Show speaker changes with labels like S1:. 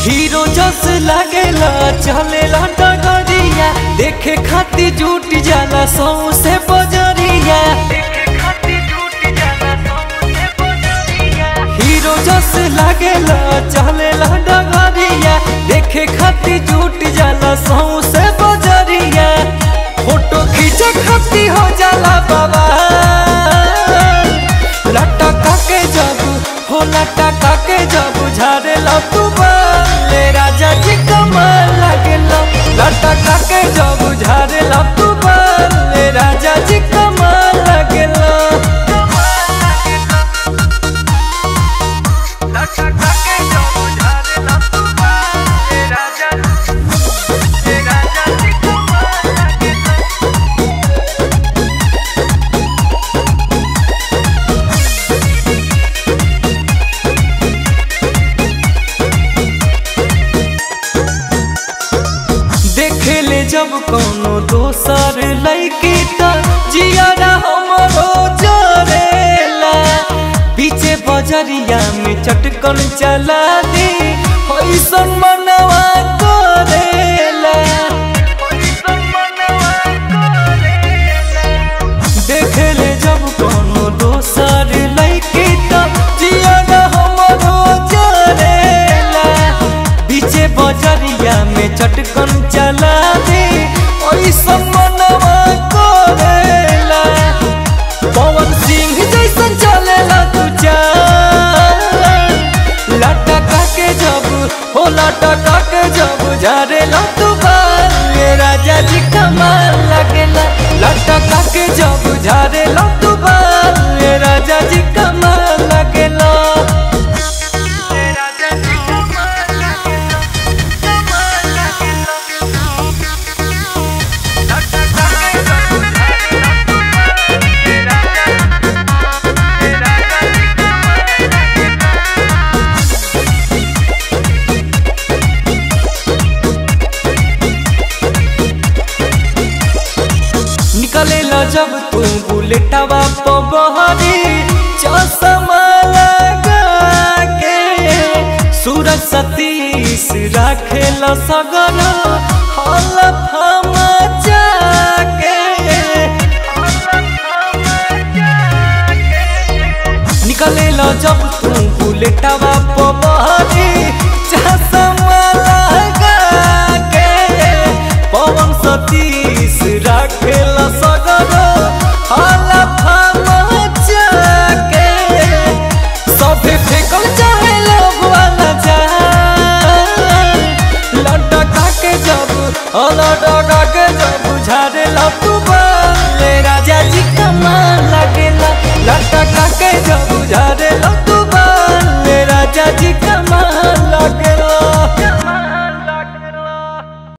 S1: Hero जस लागेला चलेला डगरिया देखे खातिर जुट जाला सौ से बजरिया। हीरो जस लागेला चलेला डगरिया देखे खातिर जुट जाला सौ से बजरिया। फोटो खींचे खातिर हो जाला बाबा लटका के जब हो लटका के जब झाड़ेला तू ले राजा जी कमाल लागेला। लटका के जब झाड़ेला तू ले राजा जी कमाल लागेला। लटका के जब झाड़ेला तू ले राजा जी कमाल लागेला। देखेले जब कोनो दोसर लड़की त जियारा हमरो जरेला। पीछे बजरिया में चटकन चला दी होइसन मनवा करेला। देखेले जब कोनो दोसर लड़की त जियारा हमरो जरेला। पीछे बजरिया में चटकन चला दे ओइसन मनवा करेला। पवन सिंह जैसन चलेला तू चाल लटका के जब हो लटका के जब झाड़ेला तू बाल राजा जी कमाल लागेला। लटका के जब झाड़ेला तू बाल राजा जी कमाल लागेला। निकलेला जब तू बुलेटवा पे बहरी चश्मा लगा के सूरज सतीश राखेला सगर हलफा मचाके। निकलेला जब तू बुलेटवा